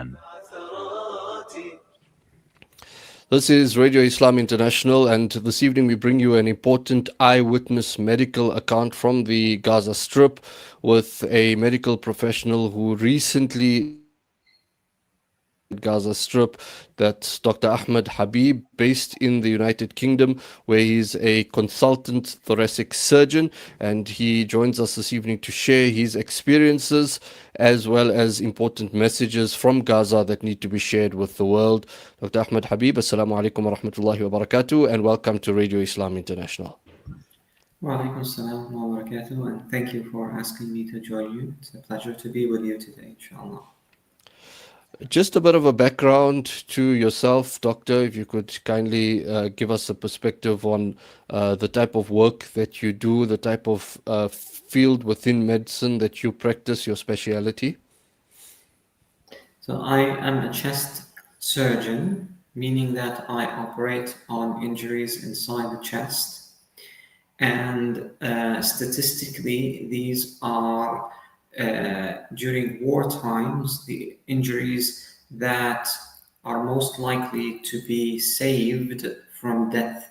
Iran. This is Radio Islam International, and this evening we bring you an important eyewitness medical account from the Gaza Strip with a medical professional who recently Gaza Strip. That's Dr. Ahmed Habib, based in the United Kingdom, where he's a consultant thoracic surgeon, and he joins us this evening to share his experiences as well as important messages from Gaza that need to be shared with the world. Dr. Ahmed Habib, Assalamu alaikum wa rahmatullahi wa barakatuh, and welcome to Radio Islam International. Wa alaikum assalam wa barakatuh, and thank you for asking me to join you. It's a pleasure to be with you today, inshallah. Just a bit of a background to yourself, Doctor, if you could kindly give us a perspective on the type of work that you do, the type of field within medicine that you practice, your speciality. So I am a chest surgeon, meaning that I operate on injuries inside the chest. And statistically, these are during war times, the injuries that are most likely to be saved from death.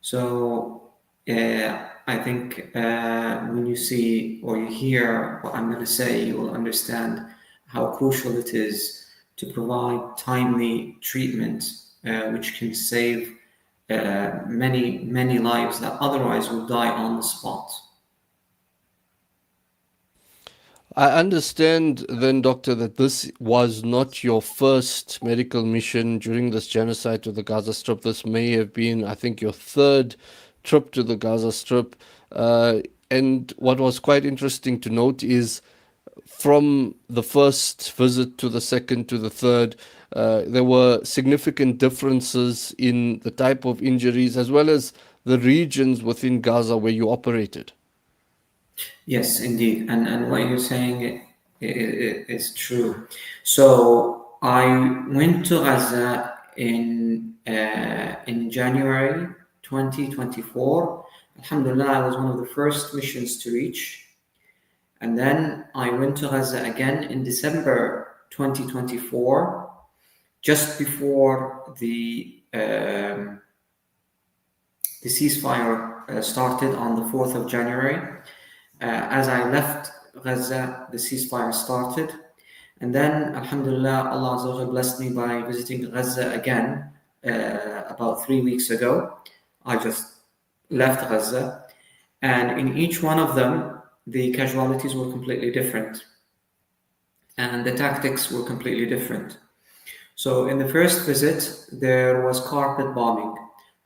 So I think when you see or you hear what I'm going to say, you will understand how crucial it is to provide timely treatment, which can save many lives that otherwise will die on the spot. I understand then, Doctor, that this was not your first medical mission during this genocide to the Gaza Strip. This may have been, I think, your third trip to the Gaza Strip. And what was quite interesting to note is from the first visit to the second to the third, there were significant differences in the type of injuries as well as the regions within Gaza where you operated. Yes, indeed, and what you're saying is true. So I went to Gaza in January 2024. Alhamdulillah, I was one of the first missions to reach. And then I went to Gaza again in December 2024, just before the ceasefire started on the 4th of January. As I left Gaza, the ceasefire started. And then, alhamdulillah, Allah Azza wa Jalla blessed me by visiting Gaza again about 3 weeks ago. I just left Gaza. And in each one of them, the casualties were completely different. And the tactics were completely different. So in the first visit, there was carpet bombing.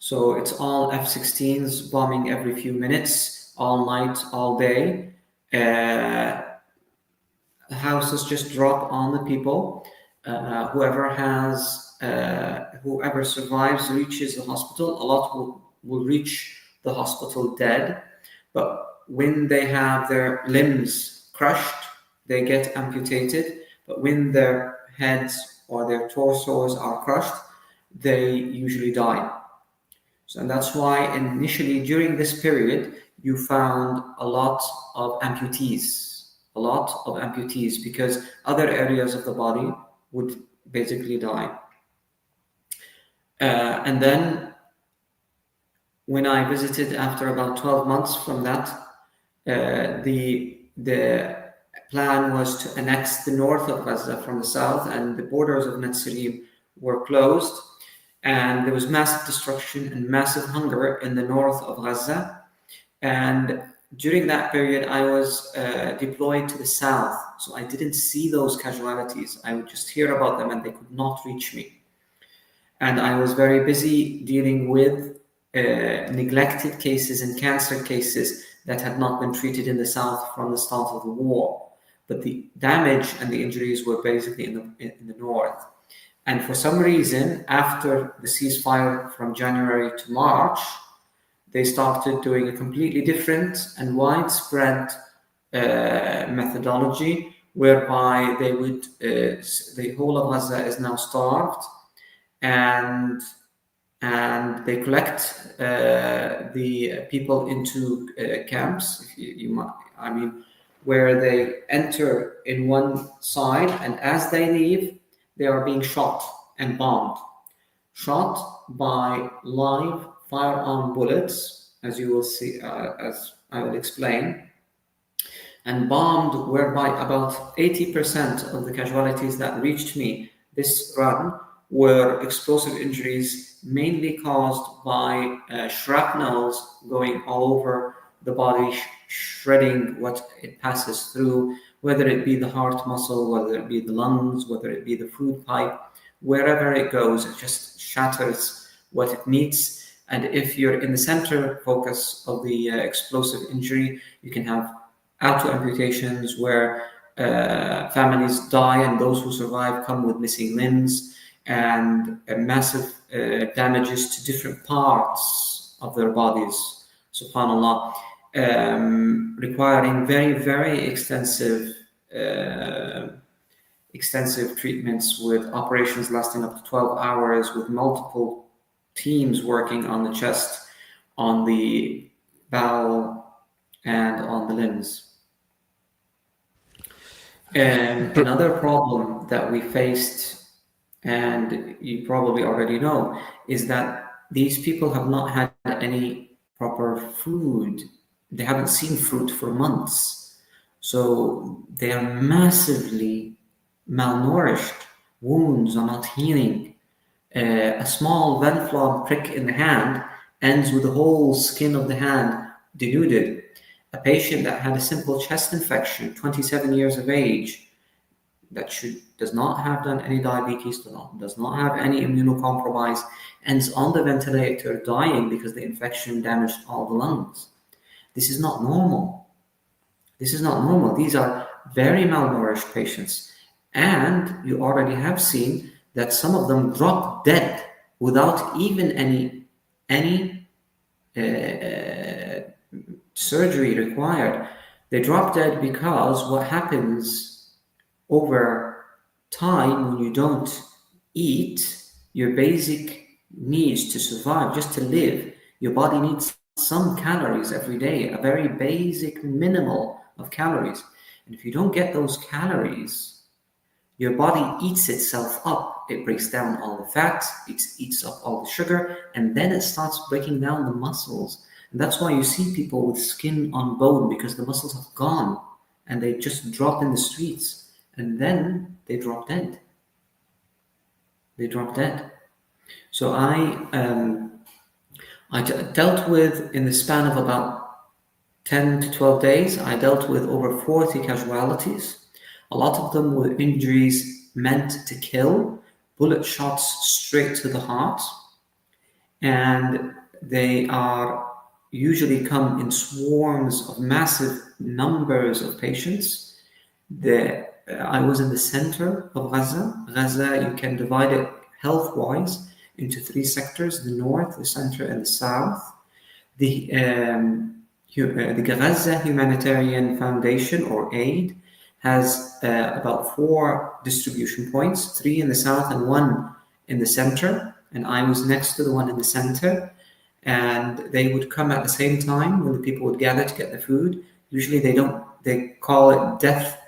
So it's all F-16s bombing every few minutes, all night, all day. Houses just drop on the people. Whoever survives reaches the hospital. A lot will reach the hospital dead. But when they have their limbs crushed, they get amputated. But when their heads or their torsos are crushed, they usually die. So and that's why initially during this period, you found a lot of amputees, because other areas of the body would basically die. And then when I visited after about 12 months from that, the plan was to annex the north of Gaza from the south, and the borders of Netzarim were closed, and there was massive destruction and massive hunger in the north of Gaza. And during that period, I was deployed to the south, so I didn't see those casualties. I would just hear about them, and they could not reach me. And I was very busy dealing with neglected cases and cancer cases that had not been treated in the south from the start of the war. But the damage and the injuries were basically in the north. And for some reason, after the ceasefire from January to March, they started doing a completely different and widespread methodology, whereby they would the whole of Gaza is now starved, and they collect the people into camps. where they enter in one side, and as they leave, they are being shot and bombed. Shot by live firearm bullets, as you will see, as I will explain, and bombed, whereby about 80% of the casualties that reached me this run were explosive injuries, mainly caused by shrapnels going all over the body, shredding what it passes through, whether it be the heart muscle, whether it be the lungs, whether it be the food pipe, wherever it goes, it just shatters what it meets. And if you're in the center focus of the explosive injury, you can have auto amputations where families die and those who survive come with missing limbs, and massive damages to different parts of their bodies, subhanallah, requiring very, very extensive treatments, with operations lasting up to 12 hours, with multiple teams working on the chest, on the bowel, and on the limbs. And another problem that we faced, and you probably already know, is that these people have not had any proper food. They haven't seen fruit for months. So they are massively malnourished. Wounds are not healing. A small Venflon prick in the hand ends with the whole skin of the hand denuded. A patient that had a simple chest infection, 27 years of age, that does not have done any diabetes, does not have any immunocompromise, ends on the ventilator dying because the infection damaged all the lungs. This is not normal. This is not normal. These are very malnourished patients. And you already have seen that some of them drop dead without even any surgery required. They drop dead because what happens over time when you don't eat your basic needs to survive, just to live, your body needs some calories every day, a very basic minimal of calories. And if you don't get those calories, your body eats itself up. It breaks down all the fats, it eats up all the sugar, and then it starts breaking down the muscles. And that's why you see people with skin on bone, because the muscles have gone and they just drop in the streets, and then they drop dead. They drop dead. So I dealt with, in the span of about 10 to 12 days, I dealt with over 40 casualties. A lot of them were injuries meant to kill, bullet shots straight to the heart, and they are usually come in swarms of massive numbers of patients. I was in the center of Gaza. Gaza, you can divide it health-wise into three sectors: the north, the center, and the south. The Gaza Humanitarian Foundation, or AID, has about 4 distribution points, 3 in the south and 1 in the center. And I was next to the one in the center. And they would come at the same time when the people would gather to get the food. Usually they call it death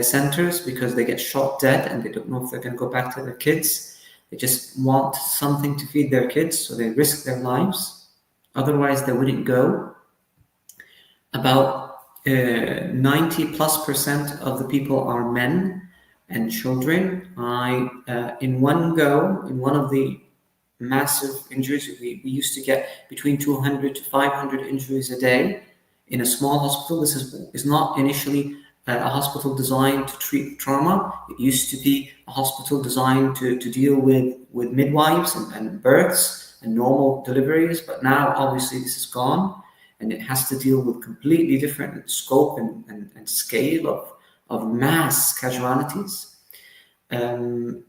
centers, because they get shot dead and they don't know if they're going to go back to their kids. They just want something to feed their kids, so they risk their lives. Otherwise, they wouldn't go. About 90+% of the people are men and children. In one go, in one of the massive injuries, we used to get between 200 to 500 injuries a day in a small hospital. This is not initially a hospital designed to treat trauma. It used to be a hospital designed to deal with midwives and births and normal deliveries, but now obviously this is gone, and it has to deal with completely different scope and scale of mass casualties. In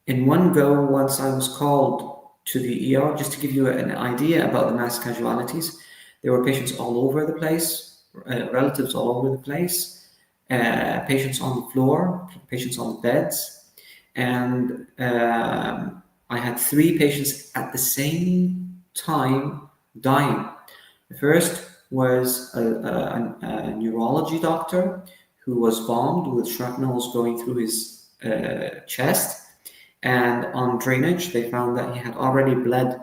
one go, once I was called to the ER, just to give you an idea about the mass casualties, there were patients all over the place, relatives all over the place, patients on the floor, patients on the beds, and I had 3 patients at the same time dying. The first was a neurology doctor who was bombed with shrapnels going through his chest. And on drainage, they found that he had already bled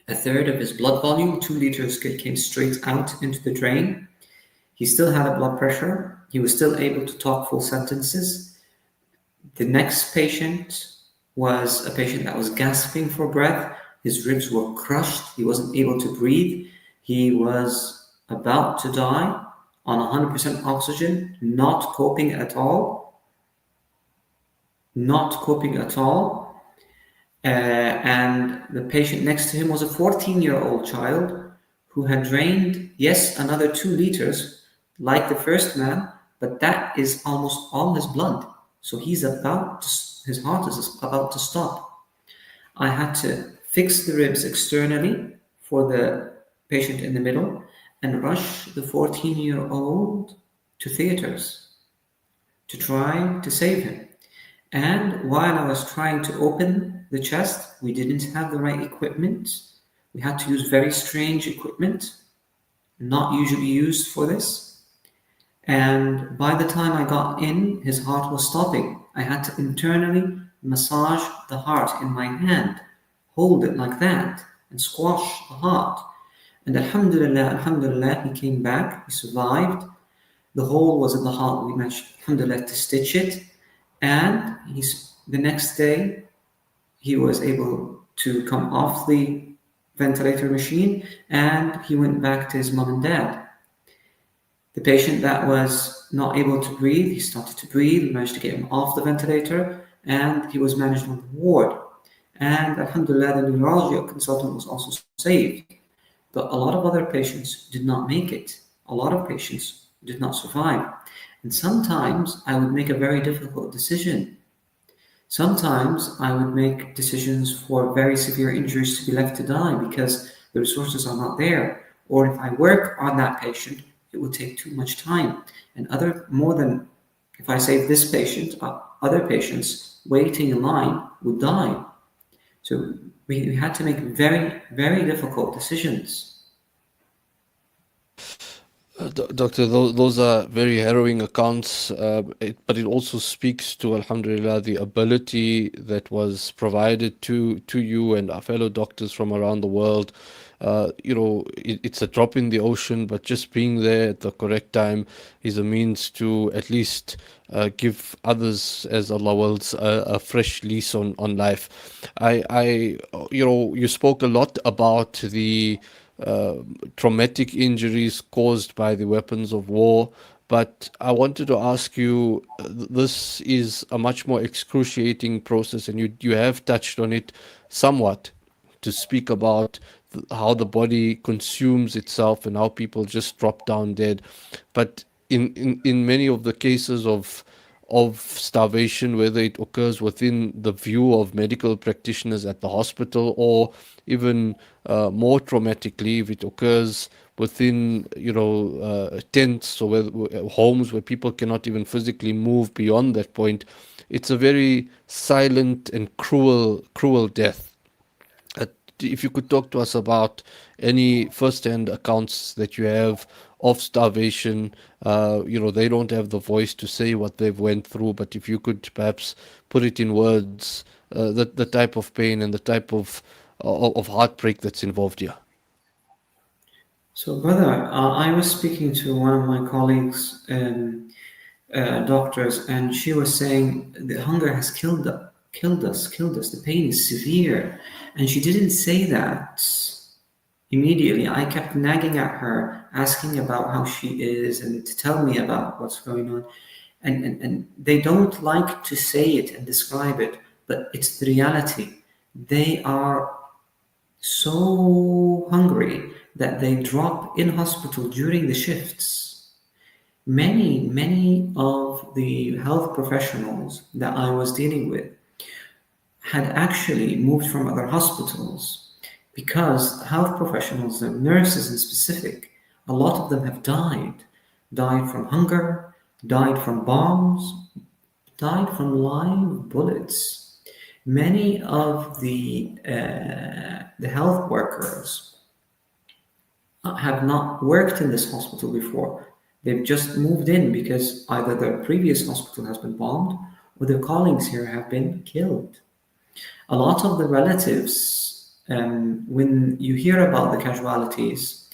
a third of his blood volume. 2 liters came straight out into the drain. He still had a blood pressure. He was still able to talk full sentences. The next patient was a patient that was gasping for breath. His ribs were crushed. He wasn't able to breathe. He was about to die on 100% oxygen, not coping at all. Not coping at all. And the patient next to him was a 14-year-old child who had drained, yes, another 2 liters, like the first man, but that is almost all his blood. So his heart is about to stop. I had to fix the ribs externally for the patient in the middle and rush the 14-year-old to theaters to try to save him. And while I was trying to open the chest, we didn't have the right equipment. We had to use very strange equipment, not usually used for this. And by the time I got in, his heart was stopping. I had to internally massage the heart in my hand, hold it like that, and squash the heart. And Alhamdulillah, he came back, he survived. The hole was in the heart. We managed, Alhamdulillah, to stitch it. And the next day, he was able to come off the ventilator machine and he went back to his mom and dad. The patient that was not able to breathe, he started to breathe. We managed to get him off the ventilator and he was managed on the ward. And Alhamdulillah, the neurology consultant was also saved. But a lot of other patients did not make it. A lot of patients did not survive. And sometimes I would make a very difficult decision. Sometimes I would make decisions for very severe injuries to be left to die because the resources are not there. Or if I work on that patient, it would take too much time. And if I save this patient, other patients waiting in line would die. So we had to make very, very difficult decisions. Doctor, those are very harrowing accounts, but it also speaks to, Alhamdulillah, the ability that was provided to you and our fellow doctors from around the world. It's a drop in the ocean, but just being there at the correct time is a means to at least give others, as Allah wills, a fresh lease on life. You spoke a lot about the traumatic injuries caused by the weapons of war. But I wanted to ask you, this is a much more excruciating process, and you have touched on it somewhat to speak about how the body consumes itself and how people just drop down dead. But in many of the cases of starvation, whether it occurs within the view of medical practitioners at the hospital, or even more traumatically, if it occurs within tents or homes where people cannot even physically move beyond that point, it's a very silent and cruel death. If you could talk to us about any first-hand accounts that you have of starvation, they don't have the voice to say what they've went through, but if you could perhaps put it in words, the type of pain and the type of heartbreak that's involved here. So, brother, I was speaking to one of my colleagues, doctors, and she was saying the hunger has killed us. The pain is severe. And she didn't say that immediately. I kept nagging at her, asking about how she is and to tell me about what's going on. And they don't like to say it and describe it, but it's the reality. They are so hungry that they drop in hospital during the shifts. Many of the health professionals that I was dealing with had actually moved from other hospitals because health professionals and nurses in specific, a lot of them have died from hunger, died from bombs, died from live bullets. Many of the health workers have not worked in this hospital before. They've just moved in because either their previous hospital has been bombed or their colleagues here have been killed. A lot of the relatives, when you hear about the casualties,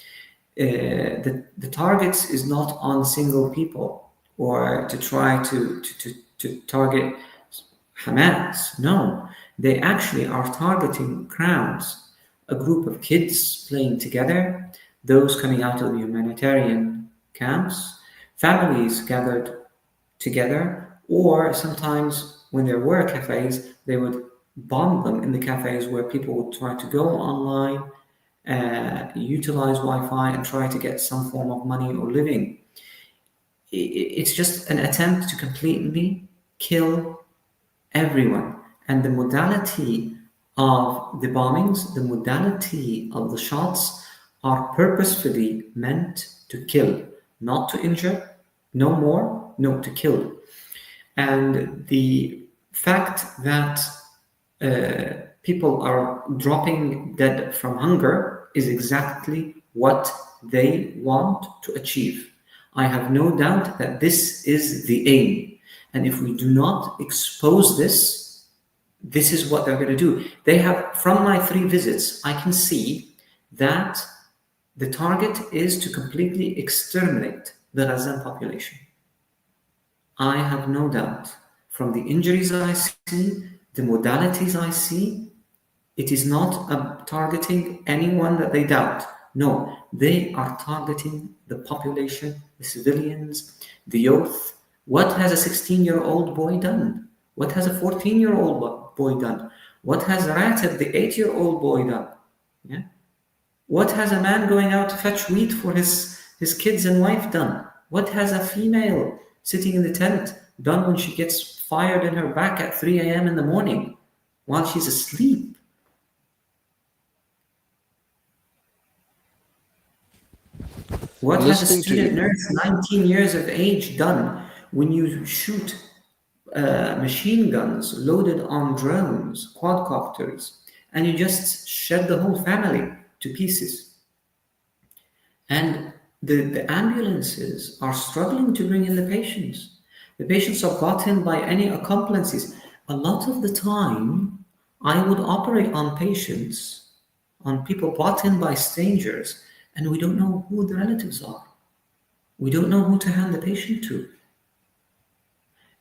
the targets is not on single people or to try to target Hamas. No, they actually are targeting crowds, a group of kids playing together, those coming out of the humanitarian camps, families gathered together, or sometimes when there were cafes, they would bomb them in the cafes where people would try to go online, utilize Wi-Fi, and try to get some form of money or living. It's just an attempt to completely kill everyone. And the modality of the bombings, the modality of the shots are purposefully meant to kill, not to injure, no more, no, to kill. And the fact that people are dropping dead from hunger is exactly what they want to achieve. I have no doubt that this is the aim. And if we do not expose this, this is what they're going to do. They have, from my 3 visits, I can see that the target is to completely exterminate the Gazan population. I have no doubt. From the injuries I see, the modalities I see, it is not targeting anyone that they doubt. No, they are targeting the population, the civilians, the youth. What has a 16-year-old boy done? What has a 14-year-old boy done? What has Ratib, the 8-year-old boy, done? Yeah? What has a man going out to fetch wheat for his kids and wife done? What has a female sitting in the tent done when she gets fired in her back at 3 a.m. in the morning while she's asleep? What has a Listening to student you. nurse, 19 years of age, done when you shoot machine guns loaded on drones, quadcopters, and you just shed the whole family to pieces? And the ambulances are struggling to bring in the patients. The patients are brought in by any accomplices. A lot of the time, I would operate on patients, on people brought in by strangers, and we don't know who the relatives are. We don't know who to hand the patient to.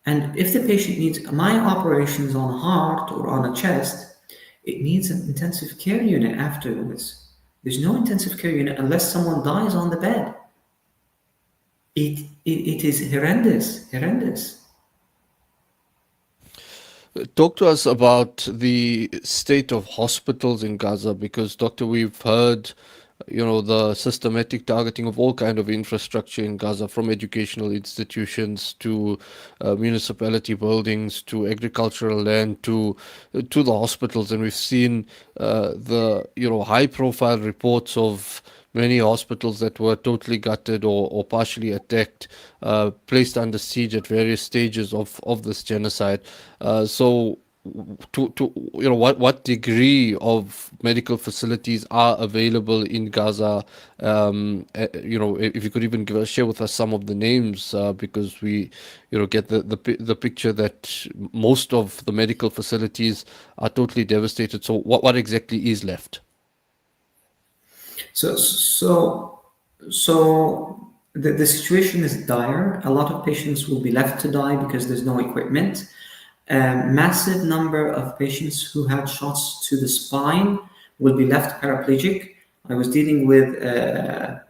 And if the patient needs my operations on a heart or on a chest, it needs an intensive care unit afterwards. There's no intensive care unit unless someone dies on the bed. It is horrendous, horrendous. Talk to us about the state of hospitals in Gaza, because, Doctor, we've heard, the systematic targeting of all kind of infrastructure in Gaza, from educational institutions to municipality buildings to agricultural land to the hospitals, and we've seen the high profile reports of many hospitals that were totally gutted or partially attacked, placed under siege at various stages of this genocide. So, to what degree of medical facilities are available in Gaza? If you could even share with us some of the names, because we get the picture that most of the medical facilities are totally devastated. So what exactly is left? So, so, so the situation is dire. A lot of patients will be left to die because there's no equipment. A massive number of patients who had shots to the spine will be left paraplegic. I was dealing with An-Nabhan,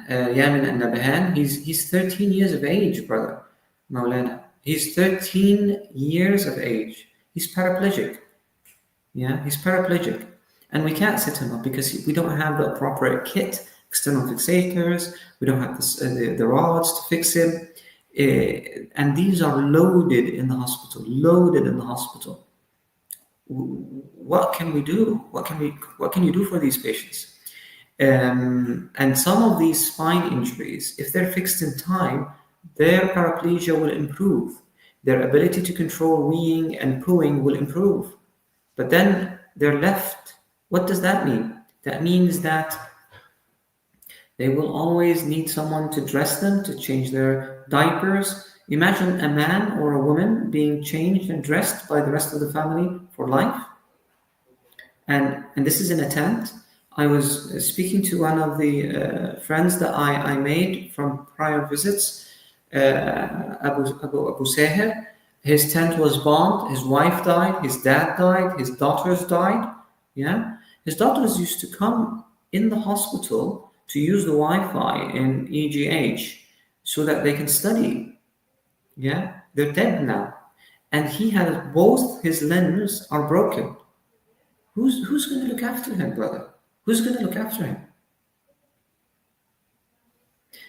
Yamin An-Nabhan. He's 13 years of age, brother, Maulana. He's 13 years of age. He's paraplegic. Yeah, he's paraplegic. And we can't set him up because we don't have the appropriate kit, external fixators, we don't have the rods to fix him. And these are loaded in the hospital, loaded in the hospital. What can we do? What can you do for these patients? And some of these spine injuries, if they're fixed in time, their paraplegia will improve. Their ability to control weeing and pooing will improve. But then they're left. What does that mean? That means that they will always need someone to dress them, to change their diapers. Imagine a man or a woman being changed and dressed by the rest of the family for life. And this is in a tent. I was speaking to one of the friends that I made from prior visits, Abu Seher. His tent was bombed. His wife died. His dad died. His daughters died. Yeah, his daughters used to come in the hospital to use the Wi-Fi in EGH so that they can study. Yeah, they're dead now, and he has both his limbs are broken. Who's going to look after him, brother? Who's going to look after him?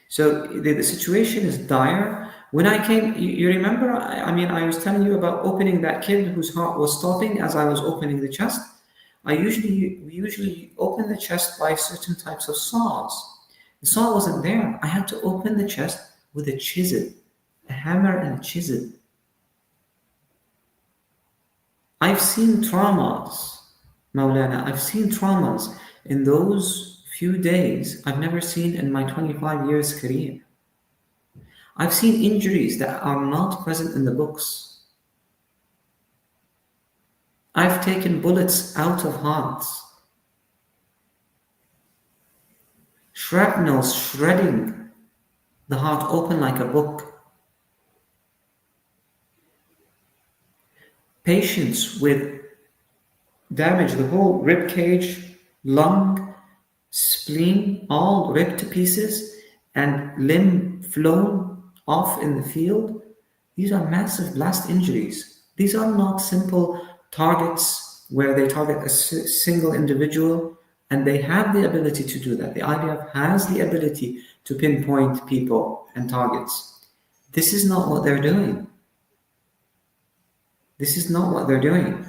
So the situation is dire. When I came, you remember? I mean, I was telling you about opening that kid whose heart was stopping as I was opening the chest. We usually open the chest by certain types of saws. The saw wasn't there. I had to open the chest with a chisel, a hammer and a chisel. I've seen traumas, Maulana. I've seen traumas in those few days I've never seen in my 25 years career. I've seen injuries that are not present in the books. I've taken bullets out of hearts. Shrapnel shredding the heart open like a book. Patients with damage, the whole rib cage, lung, spleen, all ripped to pieces, and limb flown off in the field. These are massive blast injuries. These are not simple targets where they target a single individual, and they have the ability to do that. The IDF has the ability to pinpoint people and targets. This is not what they're doing. This is not what they're doing.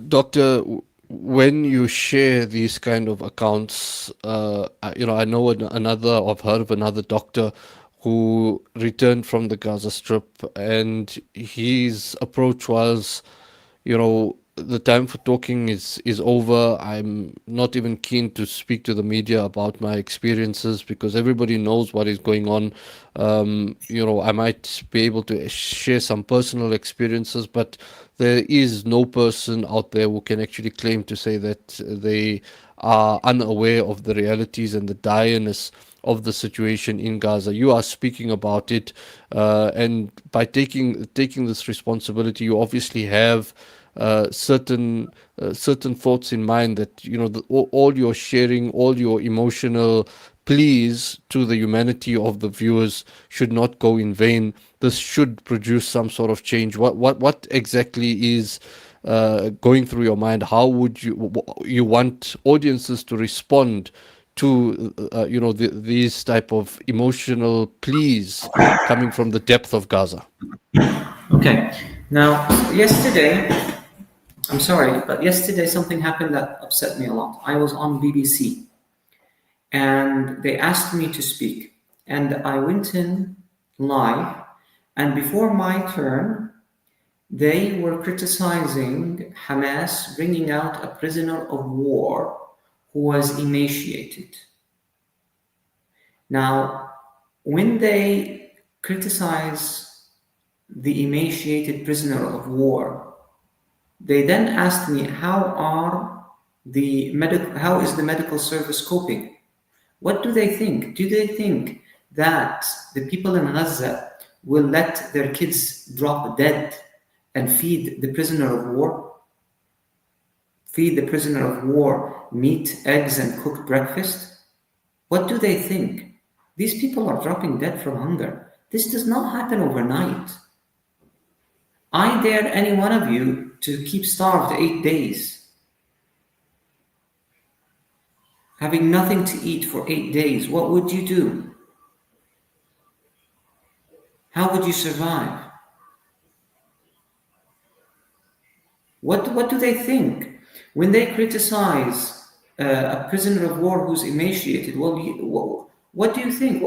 Doctor, when you share these kind of accounts, I know another, I've heard of another doctor who returned from the Gaza Strip, and his approach was, the time for talking is over. I'm not even keen to speak to the media about my experiences because everybody knows what is going on. I might be able to share some personal experiences, but there is no person out there who can actually claim to say that they are unaware of the realities and the direness of the situation in Gaza. You are speaking about it, and by taking this responsibility, you obviously have certain thoughts in mind that all your sharing, all your emotional pleas to the humanity of the viewers should not go in vain. This should produce some sort of change. What exactly is going through your mind? How would you want audiences to respond to these type of emotional pleas coming from the depth of Gaza? Okay. Now, yesterday, I'm sorry, but yesterday something happened that upset me a lot. I was on BBC and they asked me to speak, and I went in live, and before my turn, they were criticizing Hamas bringing out a prisoner of war who was emaciated. Now, when they criticize the emaciated prisoner of war, they then asked me, how is the medical service coping? What do they think? Do they think that the people in Gaza will let their kids drop dead and feed the prisoner of war? Feed the prisoner of war meat, eggs, and cooked breakfast? What do they think? These people are dropping dead from hunger. This does not happen overnight. I dare any one of you to keep starved 8 days, having nothing to eat for 8 days. What would you do? How would you survive? What do they think when they criticize a prisoner of war who's emaciated? What do you think?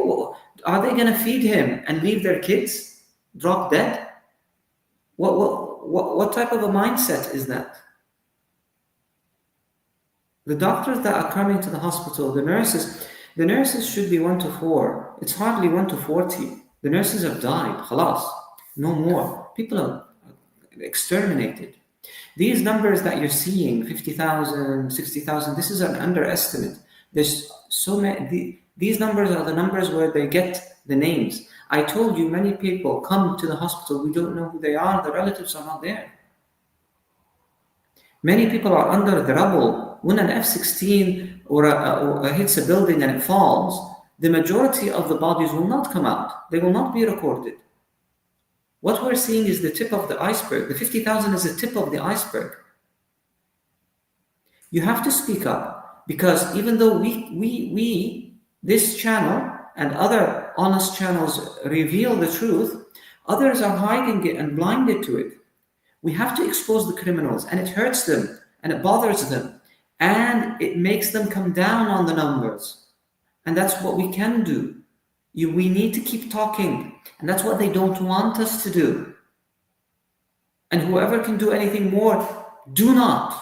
Are they going to feed him and leave their kids drop dead? What type of a mindset is that? The doctors that are coming to the hospital, the nurses should be 1 to 4. It's hardly 1 to 40. The nurses have died. Khalas. No more. People are exterminated. These numbers that you're seeing, 50,000, 60,000, this is an underestimate. There's so many, these numbers are the numbers where they get the names. I told you many people come to the hospital, we don't know who they are, the relatives are not there. Many people are under the rubble. When an F-16 or hits a building and it falls, the majority of the bodies will not come out. They will not be recorded. What we're seeing is the tip of the iceberg. The 50,000 is the tip of the iceberg. You have to speak up, because even though this channel and other honest channels reveal the truth, others are hiding it and blinded to it. We have to expose the criminals, and it hurts them, and it bothers them, and it makes them come down on the numbers. And that's what we can do. We need to keep talking, and that's what they don't want us to do. And whoever can do anything more, do not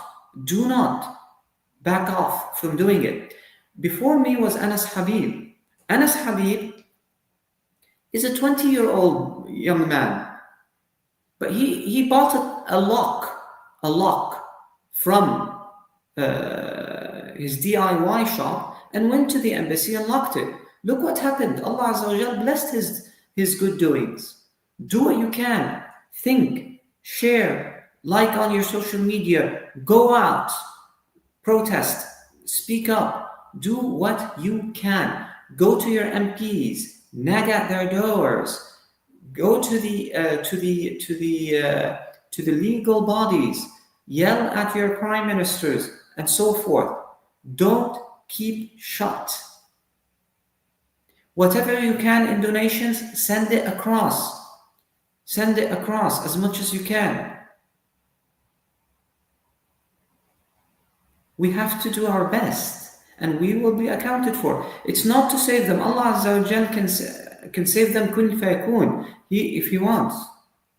back off from doing it. Before me was Anas Habib. Anas Habib is a 20-year-old young man, but he bought a lock from his DIY shop and went to the embassy and locked it. Look what happened. Allah Azza wa Jal blessed his good doings. Do what you can. Think, share, like on your social media, go out, protest, speak up, do what you can. Go to your MPs, nag at their doors, go to the legal bodies, yell at your prime ministers, and so forth. Don't keep shut. Whatever you can in donations, send it across. Send it across as much as you can. We have to do our best, and we will be accounted for. It's not to save them. Allah Azza wa Jal can save them kun fayakun, if He wants.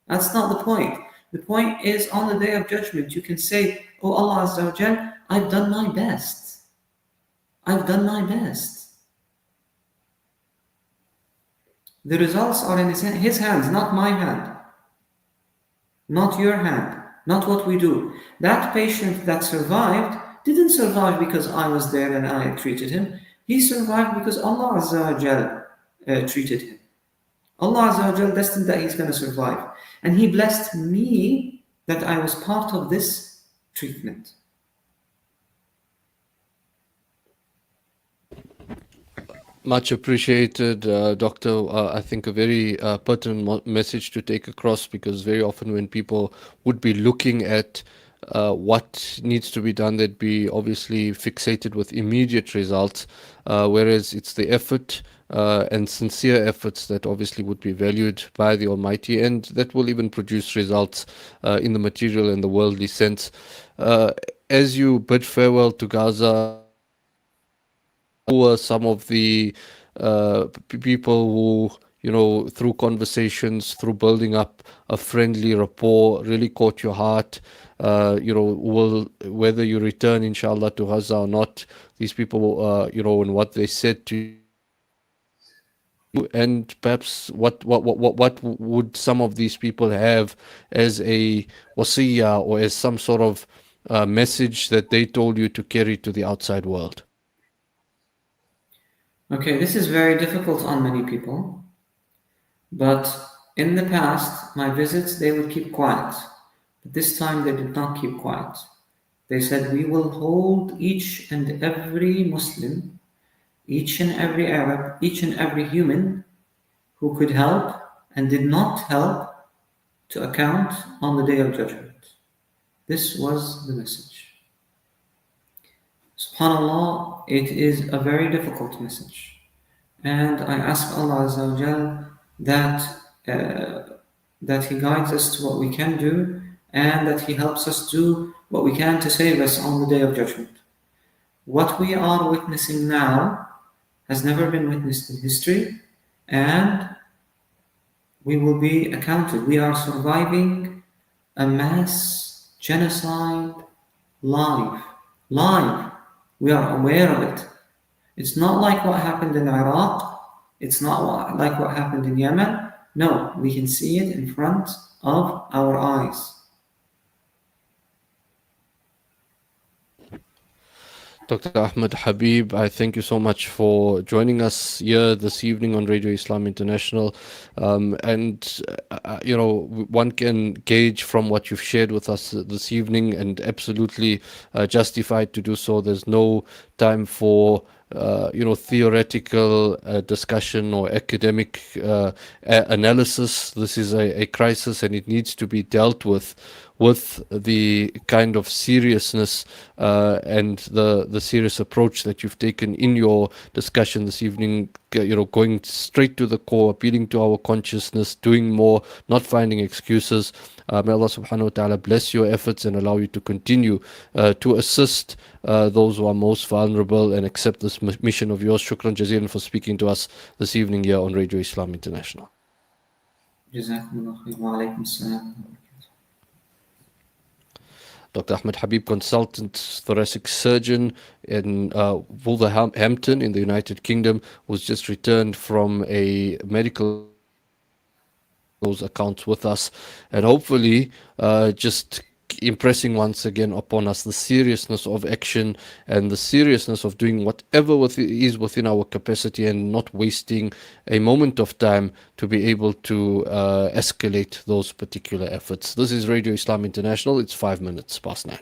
That's not the point. The point is, on the day of judgment, you can say, "Oh Allah Azza wa Jal, I've done my best. I've done my best." The results are in His hands, not my hand. Not your hand. Not what we do. That patient that survived didn't survive because I was there and I treated him. He survived because Allah Azza wa Jal treated him. Allah Azza wa Jal destined that he's going to survive. And He blessed me that I was part of this treatment. Much appreciated, Doctor. I think a very pertinent message to take across, because very often when people would be looking at what needs to be done, they'd be obviously fixated with immediate results, whereas it's the effort and sincere efforts that obviously would be valued by the Almighty, and that will even produce results in the material and the worldly sense. As you bid farewell to Gaza, who were some of the people who, through conversations, through building up a friendly rapport, really caught your heart? Will, whether you return, inshallah, to Gaza or not, these people, and what they said to you, and perhaps what would some of these people have as a wasiyah, or as some sort of message that they told you to carry to the outside world? Okay, this is very difficult on many people, but in the past, my visits, they would keep quiet. But this time they did not keep quiet. They said, we will hold each and every Muslim, each and every Arab, each and every human who could help and did not help to account on the day of judgment. This was the message. SubhanAllah, it is a very difficult message. And I ask Allah Azza wa Jal that He guides us to what we can do, and that He helps us do what we can to save us on the day of judgment. What we are witnessing now has never been witnessed in history, and we will be accounted. We are surviving a mass genocide live. We are aware of it. It's not like what happened in Iraq. It's not like what happened in Yemen. No, we can see it in front of our eyes. Dr. Ahmed Habib, I thank you so much for joining us here this evening on Radio Islam International. One can gauge from what you've shared with us this evening, and absolutely justified to do so. There's no time for theoretical discussion or academic analysis. This is a crisis, and it needs to be dealt with the kind of seriousness and the serious approach that you've taken in your discussion this evening. Going straight to the core, appealing to our consciousness, doing more, not finding excuses. May Allah subhanahu wa ta'ala bless your efforts and allow you to continue to assist those who are most vulnerable, and accept this mission of yours. Shukran jazilan for speaking to us this evening here on Radio Islam International. Jazakumullah khair. Wa alaikum assalam. Dr. Ahmed Habib, consultant thoracic surgeon in Wolverhampton in the United Kingdom, who's just returned from a medical those accounts with us, and hopefully just impressing once again upon us the seriousness of action and the seriousness of doing whatever is within our capacity, and not wasting a moment of time to be able to escalate those particular efforts. This is Radio Islam International. It's 5 minutes past 9.